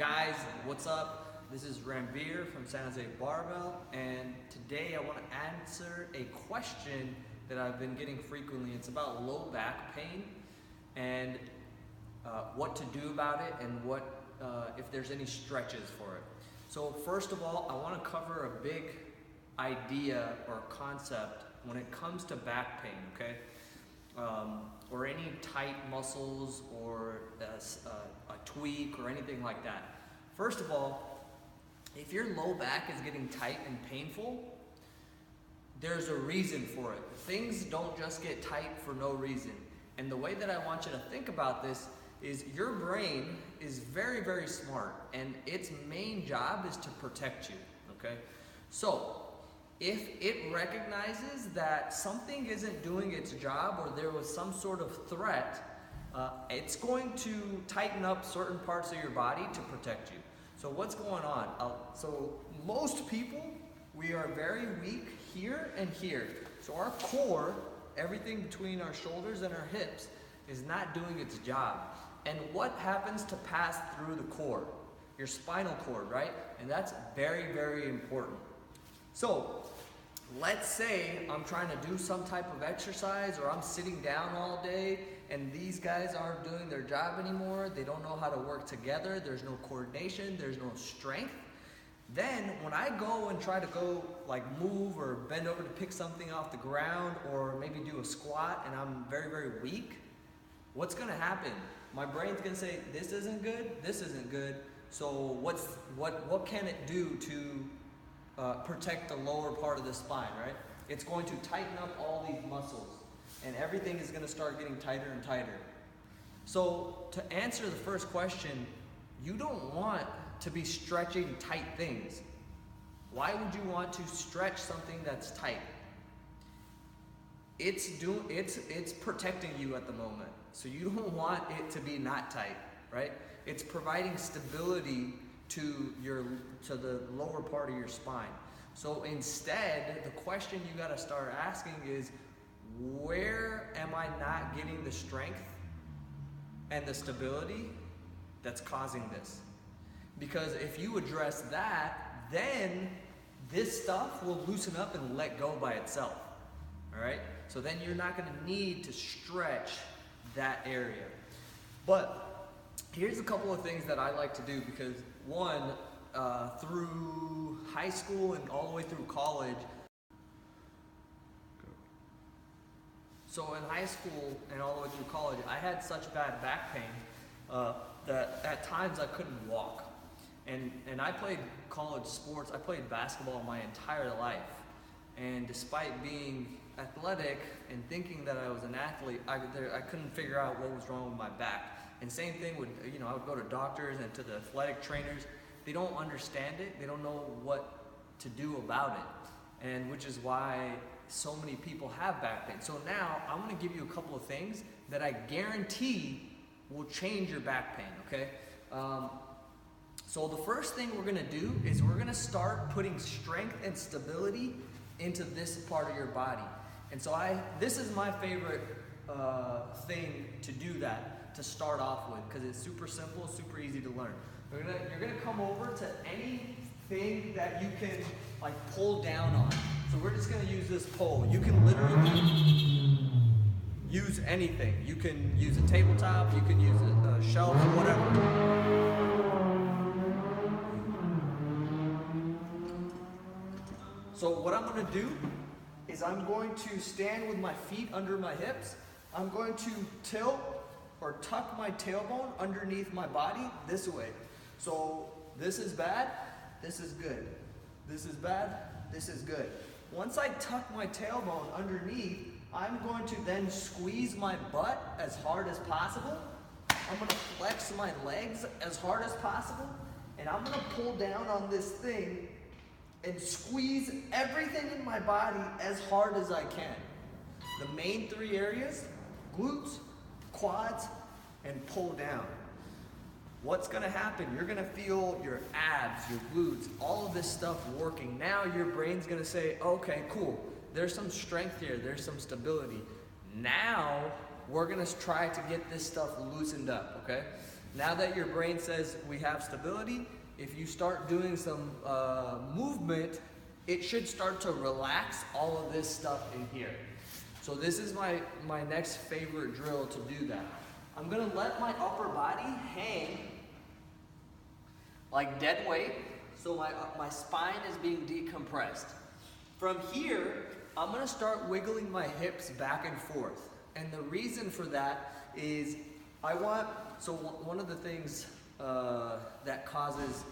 Guys, what's up? This is Ranveer from San Jose Barbell, and today I want to answer a question that I've been getting frequently. It's about low back pain and what to do about it, and what if there's any stretches for it. So first of all, I want to cover a big idea or concept when it comes to back pain, okay? Or any tight muscles or a tweak or anything like that. First of all, if your low back is getting tight and painful, there's a reason for it. Things don't just get tight for no reason. And the way that I want you to think about this is your brain is very, very smart, and its main job is to protect you, okay? So, if it recognizes that something isn't doing its job or there was some sort of threat, it's going to tighten up certain parts of your body to protect you. So what's going on? So most people, we are very weak here and here. So our core, everything between our shoulders and our hips, is not doing its job. And what happens to pass through the core? Your spinal cord, right? And that's very, very important. So, let's say I'm trying to do some type of exercise, or I'm sitting down all day and these guys aren't doing their job anymore. They don't know how to work together. There's no coordination. There's no strength. Then when I go and try to go like move or bend over to pick something off the ground, or maybe do a squat, and I'm very, very weak, what's going to happen? My brain's going to say, this isn't good, this isn't good. So what can it do to protect the lower part of the spine, right? It's going to tighten up all these muscles, and everything is going to start getting tighter and tighter. So to answer the first question, you don't want to be stretching tight things. Why would you want to stretch something that's tight? It's protecting you at the moment, so you don't want it to be not tight, right? It's providing stability to the lower part of your spine. So instead, the question you got to start asking is, where am I not getting the strength and the stability that's causing this? Because if you address that, then this stuff will loosen up and let go by itself. All right? So then you're not going to need to stretch that area. But here's a couple of things that I like to do, because one, through high school and all the way through college. So in high school and all the way through college, I had such bad back pain that at times I couldn't walk. And I played college sports. I played basketball my entire life. And despite being athletic and thinking that I was an athlete, I couldn't figure out what was wrong with my back. And same thing with, I would go to doctors and to the athletic trainers. They don't understand it. They don't know what to do about it. And which is why so many people have back pain. So now I'm going to give you a couple of things that I guarantee will change your back pain, okay? So the first thing we're going to do is we're going to start putting strength and stability into this part of your body. And so this is my favorite thing to do that, to start off with, because it's super simple, super easy to learn. You're gonna come over to anything that you can like pull down on. So we're just gonna use this pole. You can literally use anything. You can use a tabletop, you can use a shelf, whatever. So what I'm gonna do is I'm going to stand with my feet under my hips. I'm going to tilt or tuck my tailbone underneath my body this way. So this is bad, this is good. This is bad, this is good. Once I tuck my tailbone underneath, I'm going to then squeeze my butt as hard as possible. I'm going to flex my legs as hard as possible. And I'm going to pull down on this thing and squeeze everything in my body as hard as I can. The main three areas: glutes, quads, and pull down. What's gonna happen? You're gonna feel your abs, your glutes, all of this stuff working. Now your brain's gonna say, okay, cool, there's some strength here, there's some stability. Now we're gonna try to get this stuff loosened up, okay? Now that your brain says we have stability, if you start doing some movement, it should start to relax all of this stuff in here. So this is my next favorite drill to do that. I'm gonna let my upper body hang like dead weight, so my spine is being decompressed. From here, I'm gonna start wiggling my hips back and forth. And the reason for that is one of the things that causes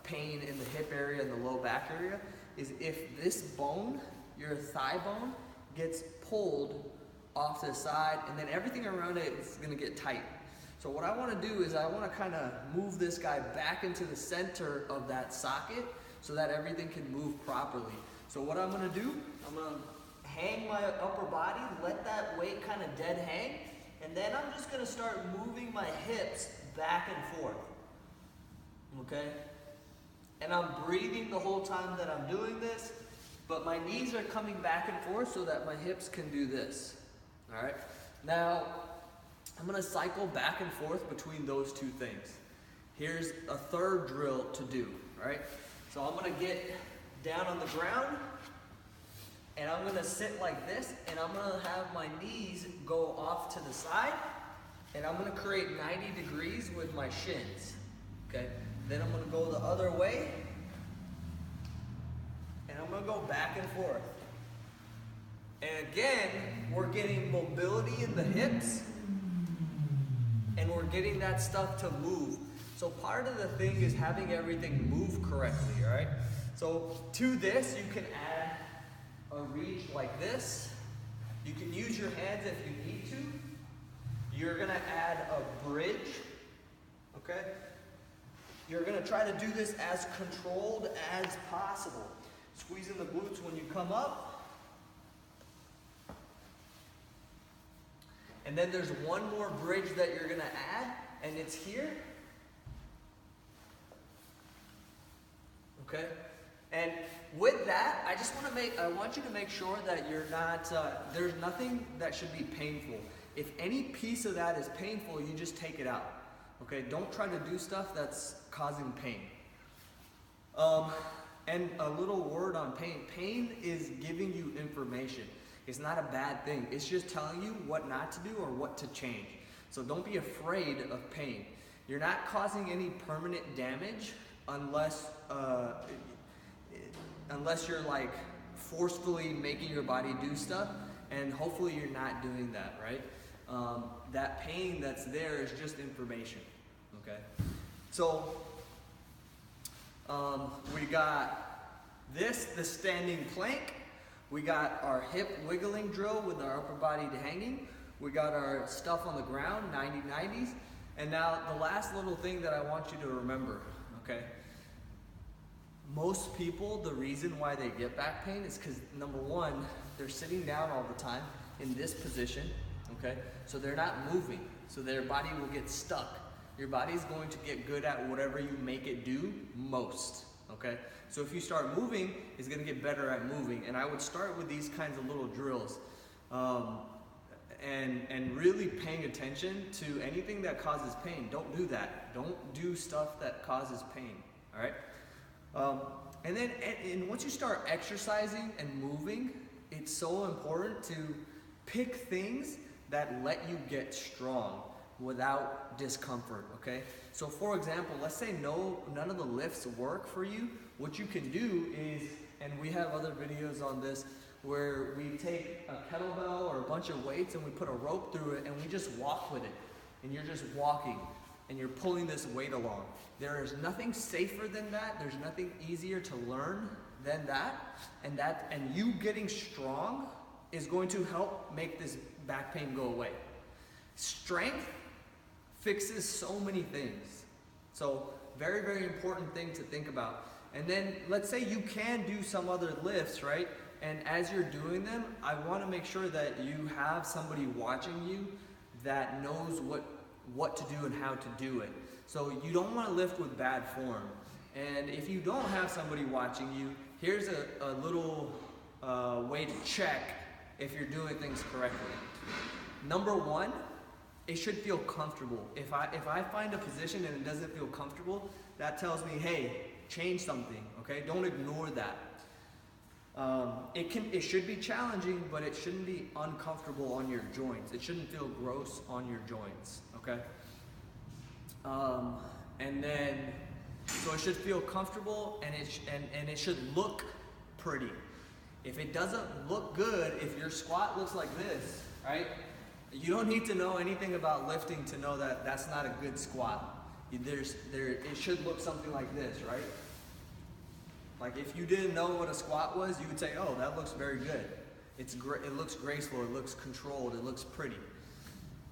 pain in the hip area and the low back area is if this bone, your thigh bone, gets pulled off to the side, and then everything around it is gonna get tight. So what I wanna do is I wanna kinda move this guy back into the center of that socket so that everything can move properly. So what I'm gonna do, I'm gonna hang my upper body, let that weight kinda dead hang, and then I'm just gonna start moving my hips back and forth, okay? And I'm breathing the whole time that I'm doing this, but my knees are coming back and forth so that my hips can do this, all right? Now, I'm gonna cycle back and forth between those two things. Here's a third drill to do, all right? So I'm gonna get down on the ground, and I'm gonna sit like this, and I'm gonna have my knees go off to the side, and I'm gonna create 90 degrees with my shins, okay? Then I'm gonna go the other way, and I'm gonna go back and forth. And again, we're getting mobility in the hips, and we're getting that stuff to move. So part of the thing is having everything move correctly, all right? So to this, you can add a reach like this. You can use your hands if you need to. You're gonna add a bridge, okay? You're gonna try to do this as controlled as possible. Squeezing the glutes when you come up. And then there's one more bridge that you're gonna add, and it's here. Okay? And with that, I want you to make sure that you're not, there's nothing that should be painful. If any piece of that is painful, you just take it out. Okay? Don't try to do stuff that's causing pain. And a little word on pain. Pain is giving you information. It's not a bad thing. It's just telling you what not to do or what to change. So don't be afraid of pain. You're not causing any permanent damage unless you're like forcefully making your body do stuff, and hopefully you're not doing that, right? That pain that's there is just information, okay? So we got the standing plank. We got our hip wiggling drill with our upper body hanging. We got our stuff on the ground, 90-90s. And now the last little thing that I want you to remember, okay? Most people, the reason why they get back pain is because, number one, they're sitting down all the time in this position, okay? So they're not moving, so their body will get stuck. Your body's going to get good at whatever you make it do most, okay? So if you start moving, it's gonna get better at moving. And I would start with these kinds of little drills. And really paying attention to anything that causes pain. Don't do that. Don't do stuff that causes pain, all right? And then once you start exercising and moving, it's so important to pick things that let you get strong without discomfort, okay? So for example, let's say none of the lifts work for you. What you can do is, and we have other videos on this, where we take a kettlebell or a bunch of weights and we put a rope through it and we just walk with it. And you're just walking and you're pulling this weight along. There is nothing safer than that. There's nothing easier to learn than that. And you getting strong is going to help make this back pain go away. Strength fixes so many things. So very, very important thing to think about. And then let's say you can do some other lifts, right? And as you're doing them, I want to make sure that you have somebody watching you that knows what to do and how to do it. So you don't want to lift with bad form. And if you don't have somebody watching you, here's a little way to check if you're doing things correctly. Number one, it should feel comfortable. If I find a position and it doesn't feel comfortable, that tells me, hey, change something, okay? Don't ignore that. It should be challenging, but it shouldn't be uncomfortable on your joints. It shouldn't feel gross on your joints, okay? And then, so it should feel comfortable, and it should look pretty. If it doesn't look good, if your squat looks like this, right? You don't need to know anything about lifting to know that that's not a good squat. It should look something like this, right? Like if you didn't know what a squat was, you would say, oh, that looks very good. It looks graceful, it looks controlled, it looks pretty.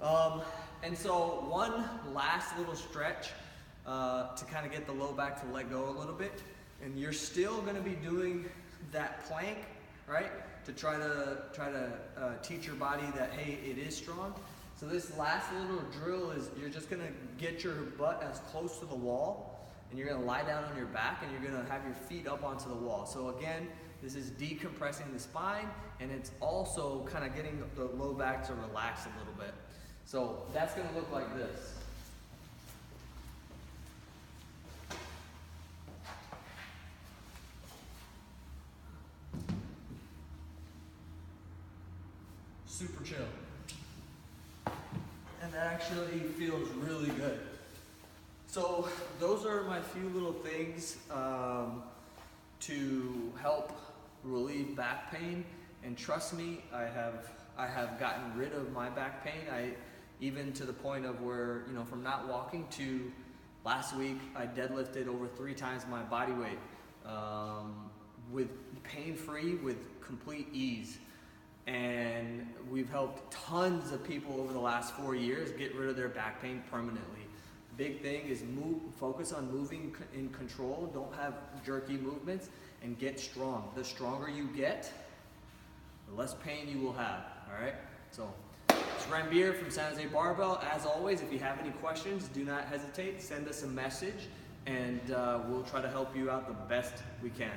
And so one last little stretch to kind of get the low back to let go a little bit. And you're still gonna be doing that plank, right? To try to teach your body that, hey, it is strong. So this last little drill is you're just gonna get your butt as close to the wall, and you're gonna lie down on your back, and you're gonna have your feet up onto the wall. So again, this is decompressing the spine, and it's also kind of getting the low back to relax a little bit. So that's gonna look like this. Super chill. And that actually feels really good. So those are my few little things to help relieve back pain. And trust me, I have gotten rid of my back pain. Even to the point of where, you know, from not walking to last week, I deadlifted over 3 times my body weight with pain-free, with complete ease. And we've helped tons of people over the last 4 years get rid of their back pain permanently. Big thing is focus on moving in control, don't have jerky movements, and get strong. The stronger you get, the less pain you will have, all right? So, it's Ranbir from San Jose Barbell. As always, if you have any questions, do not hesitate, send us a message, and we'll try to help you out the best we can.